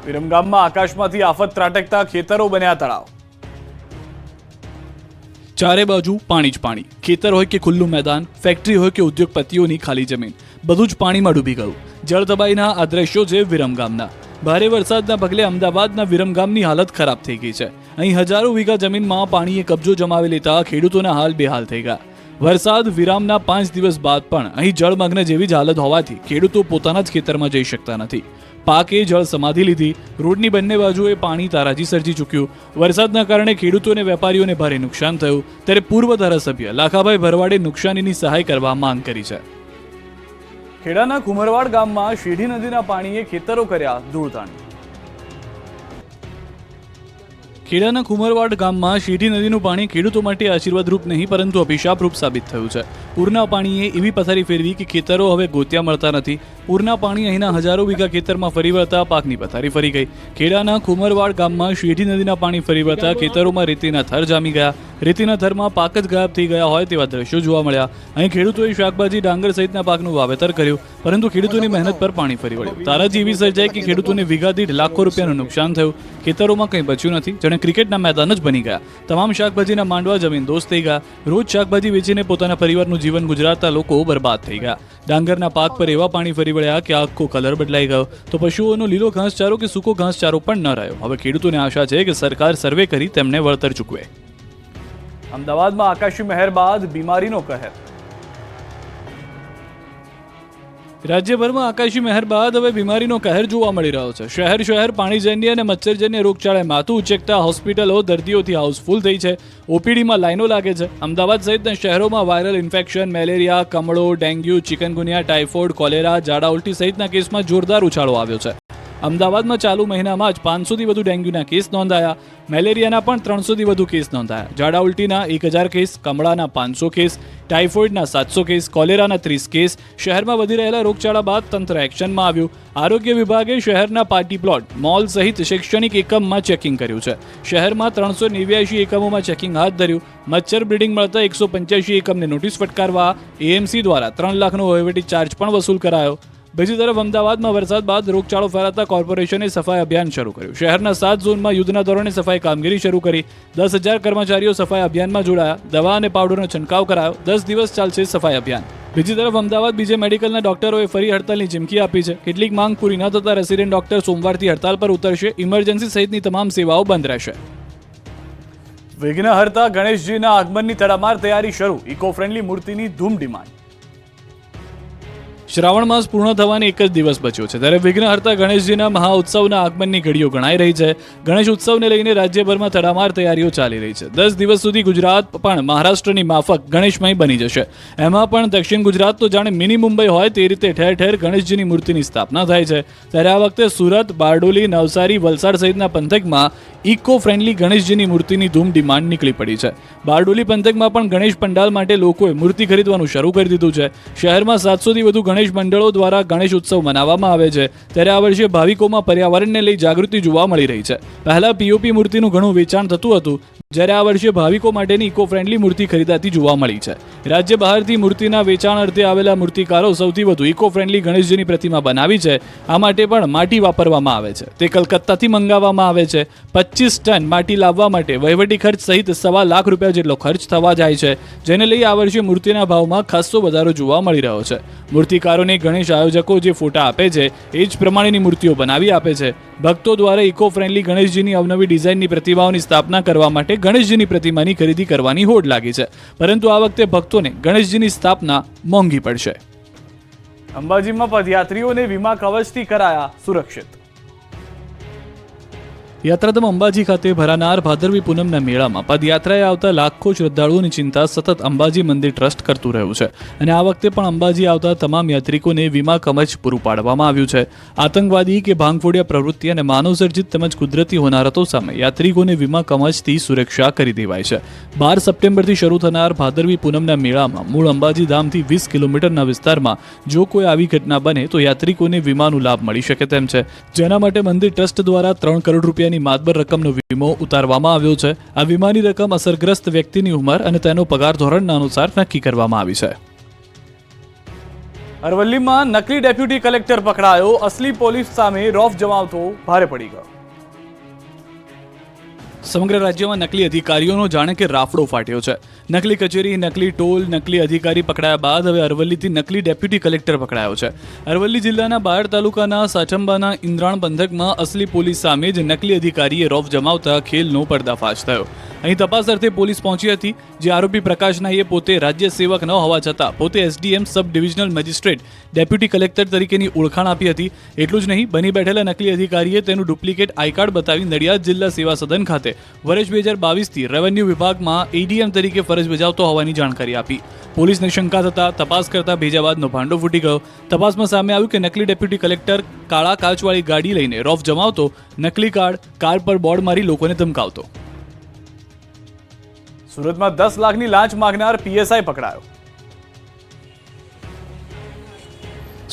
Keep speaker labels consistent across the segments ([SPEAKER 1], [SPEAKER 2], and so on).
[SPEAKER 1] વિરમગામમાં આકાશમાંથી આફત ત્રાટકતા ખેતરો બન્યા તળાવ। ચારે બાજુ પાણી જ પાણી, ખેતર હોય કે ખુલ્લું મેદાન, ફેક્ટરી હોય કે ઉદ્યોગપતિઓની ખાલી જમીન, બધું જ પાણીમાં ડૂબી ગયું। જળતબાઈના આ દ્રશ્યો છે વિરમગામના। ભારે વરસાદના પગલે અમદાવાદના વિરમગામની હાલત ખરાબ થઈ ગઈ છે। અહીં હજારો વીઘા જમીનમાં પાણીએ કબજો જમાવી લેતા ખેડૂતોના હાલ બેહાલ થઈ ગયા। વરસાદ વિરામના 5 દિવસ બાદ પણ અહીં જળમગ્ન જેવી જ હાલત હોવાથી ખેડૂતો પોતાના જ ખેતરમાં જઈ શકતા નથી। પાકે જળ સમાધિ લીધી, રોડની બંને બાજુએ પાણી તારાજી સર્જી ચૂક્યું। વરસાદના કારણે ખેડૂતો અને વેપારીઓને ભારે નુકસાન થયું, ત્યારે પૂર્વ ધારાસભ્ય લાખાભાઈ ભરવાડે નુકસાનીની સહાય કરવા માંગ કરી છે। ખેડાના કુમરવાડ ગામમાં શેઢી નદીના પાણીએ ખેતરો કર્યા ધૂળધાણી। ખેડાના કુમરવાડ ગામમાં શેઢી નદીનું પાણી ખેડૂતો માટે આશીર્વાદરૂપ નહીં પરંતુ અભિશાપરૂપ સાબિત થયું છે। પૂરના પાણીએ એવી પથારી ફેરવી કે ખેતરો હવે ગોત્યા મળતા નથી। પૂરના પાણી અહીંના હજારો વીઘા ખેતરમાં ફરી વળતા પાકની પથારી ફરી ગઈ। ખેડાના કુમરવાડ ગામમાં શેઢી નદીના પાણી ફરી વળતા ખેતરોમાં રેતીના થર જામી ગયા। રેતીના થરમાં પાક જ ગાયબ થઈ ગયા હોય તેવા દ્રશ્યો જોવા મળ્યા। અહીં ખેડૂતોએ શાકભાજી, ડાંગર સહિતના પાકનું વાવેતર કર્યું, પરંતુ ખેડૂતોની મહેનત પર પાણી ફરી વળ્યું। તારાજી એવી સર્જાઈ કે ખેડૂતોને વીઘા દીઠ લાખો રૂપિયાનું નુકસાન થયું। ખેતરોમાં કંઈ બચ્યું નથી, જાણે ક્રિકેટના મેદાન જ બની ગયા। તમામ શાકભાજીના માંડવા જમીન દોસ્ત થઈ ગયા। રોજ શાકભાજી વેચીને પોતાના પરિવારનું જીવન ગુજારતા લોકો બરબાદ થઈ ગયા। ડાંગરના પાક પર એવા પાણી ફરી વળ્યા કે આખો કલર બદલાઈ ગયો, તો પશુઓનો લીલો ઘાસચારો કે સૂકો ઘાસચારો પણ ન રહ્યો। હવે ખેડૂતોને આશા છે કે સરકાર સર્વે કરી તેમને વળતર ચૂકવે। અમદાવાદમાં આકાશી મહેર બાદ બીમારીનો કહેર। રાજ્યભરમાં આકાશી મહેર બાદ હવે બીમારીનો કહેર જોવા મળી રહ્યો છે। શહેર પાણીજન્ય અને મચ્છરજન્ય રોગચાળાએ માથું ઉચેકતા હોસ્પિટલો દર્દીઓથી હાઉસફુલ થઈ છે। ઓપીડીમાં લાઈનો લાગે છે। અમદાવાદ સહિતના શહેરોમાં વાયરલ ઇન્ફેક્શન, મેલેરિયા, કમળો, ડેન્ગ્યુ, ચિકનગુનિયા, ટાઇફોઇડ, કોલેરા, ઝાડા ઉલટી સહિતના કેસમાં જોરદાર ઉછાળો આવ્યો છે। અમદાવાદમાં ચાલુ મહિનામાં જ 500થી વધુ ડેન્ગ્યુના કેસ નોંધાયા। મેલેરિયાના પણ 300થી વધુ કેસ નોંધાયા। ઝાડા ઉલટીના 1000 કેસ, કમળાના 500 કેસ, ટાઇફોઇડના 700 કેસ, કોલેરાના 30 કેસ। શહેરમાં વધી રહેલા રોગચાળા બાદ તંત્ર એક્શનમાં આવ્યું। આરોગ્ય વિભાગે શહેરના પાર્ટી પ્લોટ, મોલ સહિત શૈક્ષણિક એકમમાં ચેકિંગ કર્યું છે। શહેરમાં 389 એકમોમાં ચેકિંગ હાથ ધર્યું। મચ્છર બ્રીડિંગ મળતા 185 એકમને નોટિસ ફટકારવા એએમસી દ્વારા 3 લાખનો વહીવટી ચાર્જ પણ વસૂલ કરાયો। બીજી તરફ અમદાવાદમાં વરસાદ બાદ રોગચાળો ફેલાતા કોર્પોરેશને સફાઈ અભિયાન શરૂ કર્યું। શહેરના 7 ઝોનમાં યુદ્ધના ધોરણે સફાઈ કામગીરી શરૂ કરી। 10,000 કર્મચારીઓ સફાઈ અભિયાનમાં જોડાયા। દવા અને પાવડરનો છંટકાવ કરાયો। 10 દિવસ ચાલશે સફાઈ અભિયાન। બીજી તરફ અમદાવાદ બીજે મેડિકલના ડોક્ટરોએ ફરી હડતાલની ચીમકી આપી છે। કેટલીક માંગ પૂરી ન થતા રેસિડેન્ટ ડોક્ટર સોમવારથી હડતાલ પર ઉતરશે। ઇમરજન્સી સહિતની તમામ સેવાઓ બંધ રહેશે। વિઘ્નહર્તા ગણેશજીના આગમનની તડામાર તૈયારી શરૂ। ઇકો ફ્રેન્ડલી મૂર્તિની ધૂમ ડિમાન્ડ। શ્રાવણ માસ પૂર્ણ થવાની એક જ દિવસ બચ્યો છે, ત્યારે વિઘ્નહર્તા ગણેશજીના મહાઉત્સવના આગમનની ઘડીઓ ગણાઈ રહી છે। ગણેશ ઉત્સવને લઈને રાજ્યભરમાં તડામાર તૈયારીઓ ચાલી રહી છે। 10 દિવસ સુધી ગુજરાત પણ મહારાષ્ટ્રની માફક ગણેશમય બની જશે। એમાં પણ દક્ષિણ ગુજરાત તો જાણે મિની મુંબઈ હોય તે રીતે ઠેર ઠેર ગણેશજીની મૂર્તિની સ્થાપના થાય છે। ત્યારે આ વખતે સુરત, બારડોલી, નવસારી, વલસાડ સહિતના પંથકમાં ઇકો ફ્રેન્ડલી ગણેશજીની મૂર્તિની ધૂમ ડિમાન્ડ નીકળી પડી છે। બારડોલી પંથકમાં પણ ગણેશ પંડાલ માટે લોકોએ મૂર્તિ ખરીદવાનું શરૂ કરી દીધું છે। શહેરમાં 700થી વધુ ગણેશ મંડળો દ્વારા ગણેશ ઉત્સવ મનાવવામાં આવે છે। ત્યારે આ વર્ષે ભાવિકોમાં પર્યાવરણને લઈ જાગૃતિ જોવા મળી રહી છે। પહેલા પીઓપી મૂર્તિનું ઘણું વેચાણ થતું હતું, જ્યારે આ વર્ષે ભાવિકો માટેની ઇકો ફ્રેન્ડલી મૂર્તિ ખરીદાતી જોવા મળી છે। રાજ્ય બહારથી મૂર્તિના વેચાણ અર્થે આવેલા મૂર્તિકારો સૌથી વધુ ઇકો ફ્રેન્ડલી ગણેશજીની પ્રતિમા બનાવી છે। આ માટે પણ માટી વાપરવામાં આવે છે, તે કલકત્તાથી મંગાવવામાં આવે છે। 25 ટન માટી લાવવા માટે વહીવટી ખર્ચ સહિત 1.25 લાખ રૂપિયા જેટલો ખર્ચ થવા જાય છે, જેને લઈ આ વર્ષે મૂર્તિના ભાવમાં ખાસ્સો વધારો જોવા મળી રહ્યો છે। મૂર્તિકારોને ગણેશ આયોજકો જે ફોટા આપે છે એ જ પ્રમાણેની મૂર્તિઓ બનાવી આપે છે। ભક્તો દ્વારા ઇકો ફ્રેન્ડલી ગણેશજીની અવનવી ડિઝાઇનની પ્રતિમાઓની સ્થાપના કરવા માટે ગણેશજીની પ્રતિમાની ખરીદી કરવાની હોડ લાગી છે, પરંતુ આ વખતે ભક્તોને ગણેશજીની સ્થાપના મોંઘી પડશે। અંબાજીમાં પદયાત્રીઓને વીમા કવચથી કરાયા સુરક્ષિત। યાત્રાધામ અંબાજી ખાતે ભરાનાર ભાદરવી પૂનમના મેળામાં પદયાત્રાએ આવતા લાખો શ્રદ્ધાળુઓની ચિંતા સતત અંબાજી મંદિર ટ્રસ્ટ કરતું રહ્યું છે, અને આ વખતે પણ અંબાજી આવતા તમામ યાત્રિકોને વીમા કવચ પૂરું પાડવામાં આવ્યું છે। આતંકવાદી કે ભાંગફોડિયા પ્રવૃત્તિ અને માનવસર્જિત તેમજ કુદરતી હોનારતો સામે યાત્રિકોને વીમા કવચથી સુરક્ષા કરી દેવાય છે। 12 સપ્ટેમ્બરથી શરૂ થનાર ભાદરવી પૂનમના મેળામાં મૂળ અંબાજી ધામથી 20 કિલોમીટરના વિસ્તારમાં જો કોઈ આવી ઘટના બને તો યાત્રિકોને વીમાનો લાભ મળી શકે તેમ છે, જેના માટે મંદિર ટ્રસ્ટ દ્વારા 3 કરોડ રૂપિયા માતબર રકમનો વીમો ઉતારવામાં આવ્યો છે। આ વીમાની રકમ અસરગ્રસ્ત વ્યક્તિની ઉંમર અને તેનો પગાર ધોરણના અનુસાર નક્કી કરવામાં આવી છે। અરવલ્લીમાં નકલી ડેપ્યુટી કલેક્ટર પકડાયો, અસલી પોલીસ સામે રોફ જમાવતો ભારે પડી ગયો. સમગ્ર રાજ્યમાં નકલી અધિકારીઓનો જાણે કે રાફડો ફાટ્યો છે. નકલી કચેરી, નકલી ટોલ, નકલી અધિકારી પકડાયા બાદ હવે અરવલ્લીથી નકલી ડેપ્યુટી કલેક્ટર પકડાયો છે. અરવલ્લી જિલ્લાના બાયડ તાલુકાના સાચંબાના ઇન્દ્રાણ પંથકમાં અસલી પોલીસ સામે જ નકલી અધિકારીએ રોફ જમાવતા ખેલનો પર્દાફાશ થયો. અહીં તપાસ અર્થે પોલીસ પહોંચી હતી, જે આરોપી પ્રકાશ નાઈએ પોતે રાજ્ય સેવક ન હોવા છતાં પોતે SDM sub divisional magistrate deputy collector તરીકેની ઓળખાણ આપી હતી. એટલું જ નહીં, બની બેઠેલા નકલી અધિકારીએ તેનું ડુપ્લિકેટ આઈ કાર્ડ બતાવી નડિયાદ જિલ્લા સેવા સદન ખાતે વર્ષ 2022થી રેવન્યુ વિભાગમાં એડીએમ તરીકે ફરજ બજાવતો હોવાની જાણકારી આપી. પોલીસને શંકા થતા તપાસ કરતા ભેજા બાદનો ભાંડો ફૂટી ગયો. તપાસમાં સામે આવ્યું કે નકલી ડેપ્યુટી કલેક્ટર કાળા કાચવાળી ગાડી લઈને રોફ જમાવતો, નકલી કાર પર બોર્ડ મારી લોકોને ધમકાવતો. સુરતમાં 10 લાખની લાંચ માંગનાર પીએસઆઈ પકડાયો.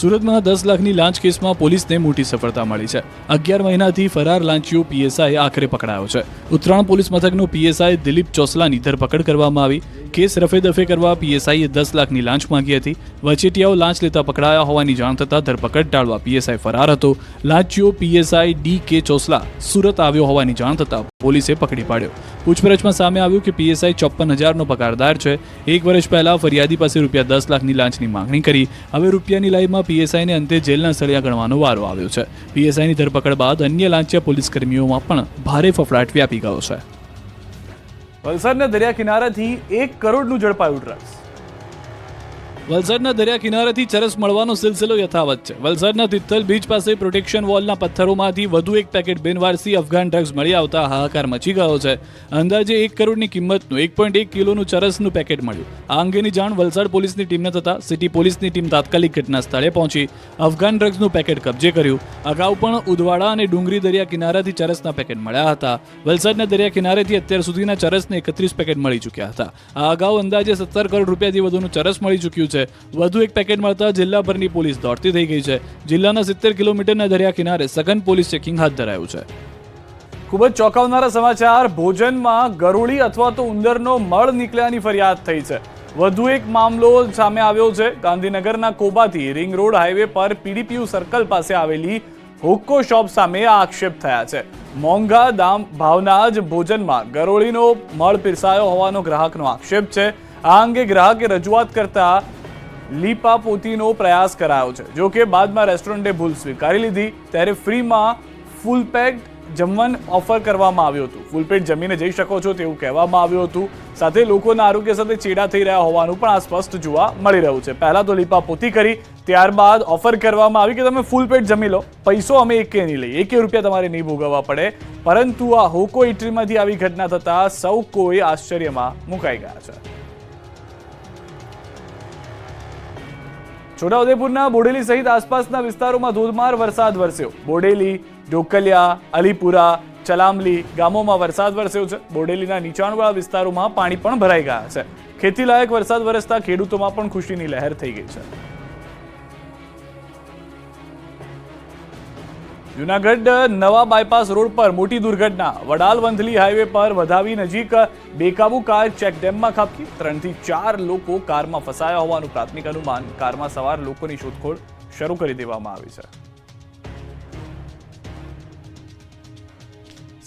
[SPEAKER 1] સુરતમાં 10 લાખની લાંચ કેસમાં પોલીસને મોટી સફળતા મળી છે. 11 મહિનાથી ફરાર લાંચીઓ પીએસઆઈ આખરે પકડાયો છે. ઉત્તરાણ પોલીસ મથકનો પીએસઆઈ દિલીપ ચોસલાની ધરપકડ કરવામાં આવી. કેસ રફે દફે કરવા પીએસઆઈએ 10 લાખની લાંચ માંગી હતી. વચેટિયાઓ લાંચ લેતા પકડાયા હોવાની જાણ થતાં ધરપકડ ટાળવા પીએસઆઈ ફરાર હતો. લાંચીઓ પીએસઆઈ ડી.કે. ચોસલા સુરત આવ્યો હોવાની જાણ થતાં પોલીસે પકડી પાડ્યો. પૂછપરછમાં સામે આવ્યું કે પીએસઆઈ 54,000નો પગારદાર છે. 1 વર્ષ પહેલા ફરિયાદી પાસે ₹10 લાખની લાંચની માંગણી કરી. હવે રૂપિયાની લાઈમાં પીએસઆઈને અંતે જેલના સળિયા ગણવાનો વારો આવ્યો છે. પીએસઆઈની ધરપકડ બાદ અન્ય લાંચિયા પોલીસ કર્મીઓમાં પણ ભારે ફફડાટ વ્યાપી ગયો છે. વલસાડના દરિયા કિનારાથી 1 કરોડનું ઝડપાયું ડ્રગ્સ. વલસાડના દરિયા કિનારેથી ચરસ મળવાનો સિલસિલો યથાવત છે. વલસાડના તિથલ બીચ પાસે પ્રોટેક્શન વોલના પથ્થરોમાંથી વધુ એક પેકેટ બિનવારસી અફઘાન ડ્રગ્સ મળી આવતા હાહાકાર મચી ગયો છે. અંદાજે 1 કરોડની કિંમતનું 1.1 કિલોનું ચરસનું પેકેટ મળ્યું. આ અંગેની જાણ વલસાડ પોલીસની ટીમને થતાં સિટી પોલીસની ટીમ તાત્કાલિક ઘટના સ્થળે પહોંચી અફઘાન ડ્રગ્સનું પેકેટ કબજે કર્યું. અગાઉ પણ ઉદવાડા અને ડુંગરી દરિયા કિનારાથી ચરસના પેકેટ મળ્યા હતા. વલસાડના દરિયા કિનારેથી અત્યાર સુધીના ચરસને 31 પેકેટ મળી ચૂક્યા હતા. આ અગાઉ અંદાજે 17 કરોડ રૂપિયાથી વધુનું ચરસ મળી ચૂક્યું છે. વધુ એક પેકેટ મળતા જિલ્લાભરની પોલીસ દોડતી થઈ ગઈ છે. જિલ્લાના 70 કિલોમીટરના દરિયા કિનારે સઘન પોલીસ ચેકિંગ હાથ ધરાયું છે. ખૂબ જ ચોંકાવનારા સમાચાર. ભોજનમાં ગરોળી અથવા તો ઉંદરનો મળ નીકળ્યાની ફરિયાદ થઈ છે. વધુ એક મામલો સામે આવ્યો છે. ગાંધીનગરના કોબાથી રિંગ રોડ હાઈવે પર પીડીપીયુ સર્કલ પાસે આવેલી હોક્કો શોપ સામે આક્ષેપ થયા છે. મોંઘા ભાવના જ ભોજનમાં ગરોળીનો મળ પીરસાયો હોવાનો ગ્રાહકનો આક્ષેપ છે. આ અંગે ગ્રાહકે રજૂઆત કરતા લીપાપોતીનો પ્રયાસ કરાયો છે. જો કે બાદમાં રેસ્ટોરન્ટે ભૂલ સ્વીકારી લીધી. ત્યારે ફ્રીમાં ફૂલ પેક જમવાનું ઓફર કરવામાં આવ્યું હતું. ફૂલ પેટ જમીને જઈ શકો છો તેવું કહેવામાં આવ્યું હતું. સાથે લોકોના આરોગ્ય સાથે ચેડા થઈ રહ્યા હોવાનું પણ આ સ્પષ્ટ જોવા મળી રહ્યું છે. પહેલા તો લીપાપોતી કરી, ત્યારબાદ ઓફર કરવામાં આવી કે તમે ફૂલ પેટ જમી લો, પૈસો અમે એકે નહીં લઈએ, ₹1 તમારે નહીં ભોગવવા પડે. પરંતુ આ હોકો ઇટરીમાંથી આવી ઘટના થતા સૌ કોઈ આશ્ચર્યમાં મુકાઈ ગયા છે. છોટાઉદેપુરના બોડેલી સહિત આસપાસના વિસ્તારોમાં ધોધમાર વરસાદ વરસ્યો. બોડેલી, ઢોકલિયા, અલીપુરા, ચલામલી ગામોમાં વરસાદ વરસ્યો છે. બોડેલીના નીચાણવાળા વિસ્તારોમાં પાણી પણ ભરાઈ ગયા છે. ખેતીલાયક વરસાદ વરસતા ખેડૂતોમાં પણ ખુશીની લહેર થઈ ગઈ છે. જૂનાગઢ નવા બાયપાસ રોડ પર મોટી દુર્ઘટના. વડાલ વંથલી હાઈવે પર વધાવી નજીક બેકાબુ કાર ચેકડેમમાં ખાબકી. 3 થી 4 લોકો કારમાં ફસાયા હોવાનું પ્રાથમિક અનુમાન. કારમાં સવાર લોકોની શોધખોળ શરૂ કરી દેવામાં આવી છે.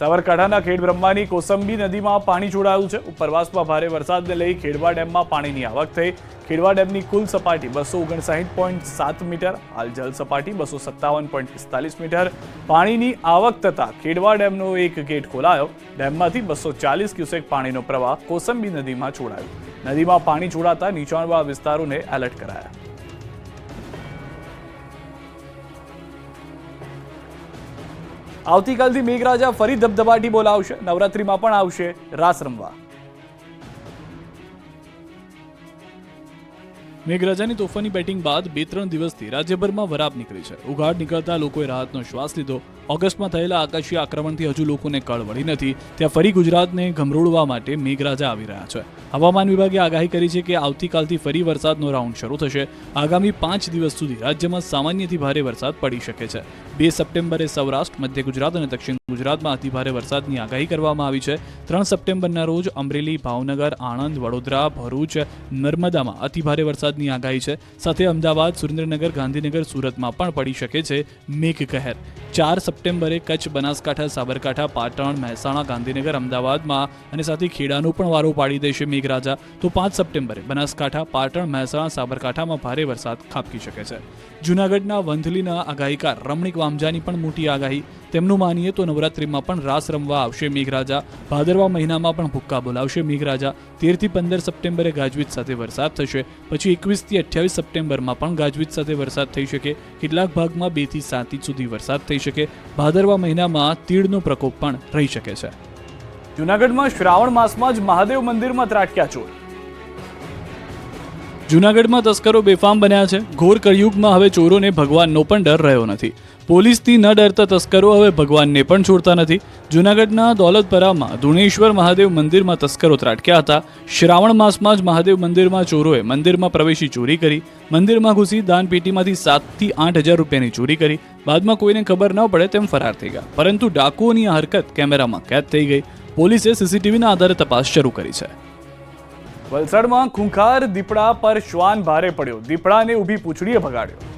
[SPEAKER 1] સાબરકાંઠાના ખેડબ્રહ્માની કોસંબી નદીમાં પાણી છોડાયું છે. ઉપરવાસમાં ભારે વરસાદને લઈ ખેડવા ડેમમાં પાણીની આવક થઈ. ખેડવા ડેમની કુલ સપાટી 259.7 મીટર. હાલ જલ સપાટી 257.45 મીટર. પાણીની આવક થતા ખેડવા ડેમનો એક ગેટ ખોલાયો. ડેમમાંથી 240 ક્યુસેક પાણીનો પ્રવાહ કોસંબી નદીમાં છોડાયો. નદીમાં પાણી છોડાતા નીચાણવાળા વિસ્તારોને એલર્ટ કરાયા. આવતીકાલથી મેઘરાજા ફરી ધબધબાટી બોલાવશે. નવરાત્રીમાં પણ આવશે રાસ રમવા. મેઘરાજાની તોફાની બેટિંગ બાદ 2-3 દિવસથી રાજ્યભરમાં વરાપ નીકળી છે. ઉઘાડ નીકળતા લોકોએ રાહતનો શ્વાસ લીધો. ઓગસ્ટમાં થયેલા આકાશી આક્રમણથી હજુ લોકોને કળ વળી નથી, ત્યાં ફરી ગુજરાતને ગમરોળવા માટે મેઘરાજા આવી રહ્યા છે. હવામાન વિભાગે આગાહી કરી છે કે આવતીકાલથી ફરી વરસાદનો રાઉન્ડ શરૂ થશે. આગામી 5 દિવસ સુધી રાજ્યમાં સામાન્યથી ભારે વરસાદ પડી શકે છે. 2 સપ્ટેમ્બરે સૌરાષ્ટ્ર, મધ્ય ગુજરાત અને દક્ષિણ ગુજરાતમાં અતિભારે વરસાદની આગાહી કરવામાં આવી છે. 3 સપ્ટેમ્બરના રોજ અમરેલી, ભાવનગર, આણંદ, વડોદરા, ભરૂચ, નર્મદામાં અતિભારે વરસાદની આગાહી છે. સાથે અમદાવાદ, સુરેન્દ્રનગર, ગાંધીનગર, સુરતમાં પણ પડી શકે છે મેઘકહેર. 4 સપ્ટેમ્બરે કચ્છ, બનાસકાંઠા, સાબરકાંઠા, પાટણ, મહેસાણા, ગાંધીનગર, અમદાવાદમાં અને સાથે ખેડાનો પણ વારો પાડી દેશે મેઘરાજા. તો 5 સપ્ટેમ્બરે બનાસકાંઠા, પાટણ, મહેસાણા, સાબરકાંઠામાં ભારે વરસાદ ખાબકી શકે છે. જૂનાગઢના વંથલીના આગાહીકાર રમણીક વામજાની પણ મોટી આગાહી. તેમનું માનીએ તો નવરાત્રિમાં પણ રાસ રમવા આવશે મેઘરાજા. ભાદરવા મહિનામાં પણ ભૂક્કા બોલાવશે મેઘરાજા. 13 થી 15 સપ્ટેમ્બરે ગાજવીજ સાથે વરસાદ થશે. પછી 21 થી 28 સપ્ટેમ્બરમાં પણ ગાજવીજ સાથે વરસાદ થઈ શકે. કેટલાક ભાગમાં 2 થી 7 ઇંચ સુધી વરસાદ થઈ શકે. ભાદરવા મહિનામાં તીડનો પ્રકોપ પણ રહી શકે છે. જૂનાગઢમાં શ્રાવણ માસમાં જ મહાદેવ મંદિરમાં ત્રાટક્યા ચોર. જૂનાગઢમાં તસ્કરો બેફામ બન્યા છે. ઘોર કળિયુગમાં હવે ચોરોને ભગવાનનો પણ ડર રહ્યો નથી. પોલીસથી ન ડરતા તસ્કરો હવે ભગવાનને પણ છોડતા નથી. જૂનાગઢના દોલતપરામાં ધુણેશ્વર મહાદેવ મંદિરમાં તસ્કરો ત્રાટક્યા હતા. શ્રાવણ માસમાં જ મહાદેવ મંદિરમાં ચોરોએ મંદિરમાં પ્રવેશી ચોરી કરી. મંદિરમાં ઘૂસી દાનપેટીમાંથી 7 થી 8 હજાર રૂપિયાની ચોરી કરી. બાદમાં કોઈને ખબર ન પડે તેમ ફરાર થઈ ગયા. પરંતુ ડાકુઓની આ હરકત કેમેરામાં કેદ થઈ ગઈ. પોલીસે સીસીટીવીના આધારે તપાસ શરૂ કરી છે. વલસાડમાં ખૂંખાર દીપડા પર શ્વાન ભારે પડ્યો. દીપડાને ઊભી પૂંછડીએ ભગાડ્યો.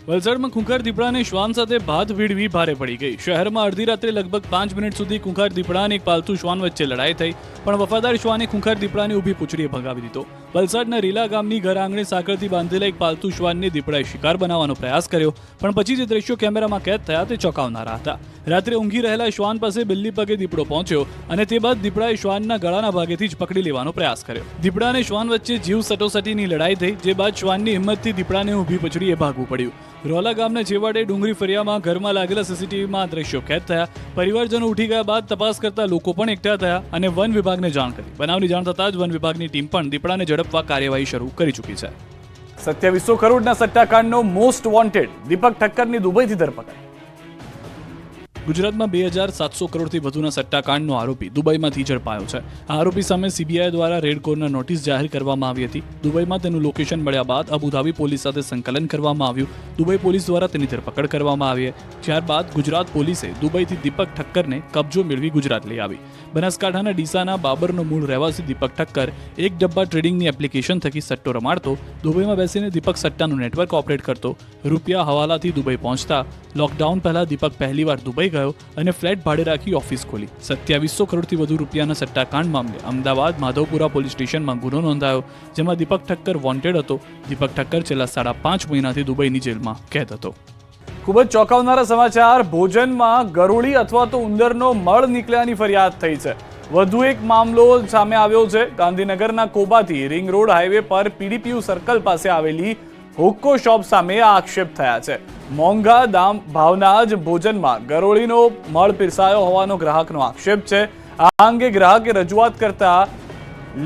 [SPEAKER 1] વલસાડમાં ખૂંખાર દીપડાને શ્વાન સાથે ભાત ભીડવી ભારે પડી ગઈ. શહેરમાં અડધી રાત્રે લગભગ 5 મિનિટ સુધી ખૂંખાર દીપડા અને એક પાલતુ શ્વાન વચ્ચે લડાઈ થઈ, પણ વફાદાર શ્વાને ખૂંખાર દીપડાને ઊભી પૂંછડીએ ભગાવી દીધો. વલસાડના રીલા ગામની ઘર આંગણે સાંકળથી બાંધેલા એક પાલતુ શ્વાનને દીપડાએ શિકાર બનાવવાનો પ્રયાસ કર્યો, પણ પછી જે દ્રશ્યો કેમેરામાં કેદ થયા તે ચોંકાવનારા હતા. રાત્રે ઊંઘી રહેલા શ્વાન પાસે બિલ્લી પગે દીપડો પહોંચ્યો અને તે બાદ દીપડાએ શ્વાનના ગળાના ભાગેથી જ પકડી લેવાનો પ્રયાસ કર્યો. દીપડા અને શ્વાન વચ્ચે જીવ સટોસટીની લડાઈ થઈ, જે બાદ શ્વાનની હિંમતથી દીપડાને ઊભી પૂંછડીએ ભાગવું પડ્યું. રોલા ગામના છેવાડે ડુંગરી ફરિયામાં ઘરમાં લાગેલા સીસીટીવીમાં આ દ્રશ્યો કેદ થયા. પરિવારજનો ઉઠી ગયા બાદ તપાસ કરતા લોકો પણ એકઠા થયા અને વન વિભાગને જાણ કરી. બનાવની જાણ થતાં જ વન વિભાગની ટીમ પણ દીપડાને ઝડપવા કાર્યવાહી શરૂ કરી ચૂકી છે. 2700 કરોડના સટ્ટાકાંડનો મોસ્ટ વોન્ટેડ દીપક ઠક્કરની દુબઈથી ધરપકડ. ગુજરાતમાં 2700 કરોડથી વધુના સટ્ટાકાંડનો આરોપી દુબઈમાંથી ઝડપાયો છે. આ આરોપી સામે સીબીઆઈ દ્વારા રેડ કોર્નર નોટિસ જાહેર કરવામાં આવી હતી. દુબઈમાં તેનું લોકેશન મળ્યા બાદ અબુધાબી પોલીસ સાથે સંકલન કરવામાં આવ્યું. દુબઈ પોલીસ દ્વારા તેની ધરપકડ કરવામાં આવી. ત્યારબાદ ગુજરાત પોલીસે દુબઈથી દીપક ઠક્કરને કબજો મેળવી ગુજરાત લઈ આવી. બનાસકાંઠાના ડીસાના બાબરનો મૂળ રહેવાસી દીપક ઠક્કર એક ડબ્બા ટ્રેડિંગની એપ્લિકેશન થકી સટ્ટો રમાડતો. દુબઈમાં બેસીને દીપક સટ્ટાનું નેટવર્ક ઓપરેટ કરતો. રૂપિયા હવાલાથી દુબઈ પહોંચતા. લોકડાઉન પહેલા દીપક પહેલીવાર દુબઈ ગયો અને ફ્લેટ ભાડે રાખી ઓફિસ ખોલી. 2700 કરોડથી વધુ રૂપિયાના સટ્ટાકાંડ મામલે અમદાવાદ માધવપુરા પોલીસ સ્ટેશનમાં ગુનો નોંધાયો, જેમાં દીપક ઠક્કર વોન્ટેડ હતો. દીપક ઠક્કર છેલ્લા 5.5 મહિનાથી દુબઈની જેલમાં કેદ હતો. ખૂબ જ ચોંકાવનારા સમાચાર. ભોજનમાં ગરોળી અથવા તો ઉંદરનો મળ નીકળ્યાની ફરિયાદ થઈ છે. વધુ એક મામલો સામે આવ્યો છે. ગાંધીનગરના કોબાથી રિંગ રોડ હાઈવે પર પીડીપીયુ સર્કલ પાસે આવેલી હોક્કો શોપ સામે આક્ષેપ થયા છે. મોંઘા દામ ભાવના જ ભોજનમાં ગરોળીનો મળ પીરસાયો હોવાનો ગ્રાહકનો આક્ષેપ છે. આ અંગે ગ્રાહકે રજૂઆત કરતા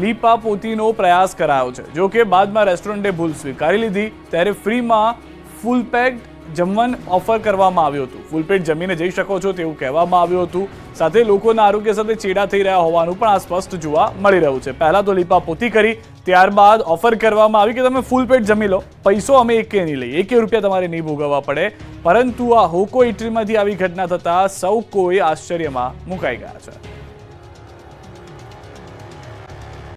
[SPEAKER 1] લીપાપોતીનો પ્રયાસ કરાયો છે. જો કે બાદમાં રેસ્ટોરન્ટે ભૂલ સ્વીકારી લીધી. ત્યારે ફ્રીમાં ફૂલ પેક જમવાનું ઓફર કરવામાં આવ્યું હતું. ફૂલ પેટ જમીને જઈ શકો છો તેવું કહેવામાં આવ્યું હતું. સાથે લોકોના આરોગ્ય સાથે ચેડા થઈ રહ્યા હોવાનું પણ આ સ્પષ્ટ જોવા મળી રહ્યું છે. પહેલા તો લીપાપોતી કરી, ત્યારબાદ ઓફર કરવામાં આવી કે તમે ફૂલ પેટ જમી લો, પૈસો અમે એકે નહીં લઈએ, 1 રૂપિયા તમારે નહીં ભોગવવા પડે. પરંતુ આ હોકો ઇટરીમાંથી આવી ઘટના થતા સૌ કોઈ આશ્ચર્યમાં મુકાઈ ગયા છે.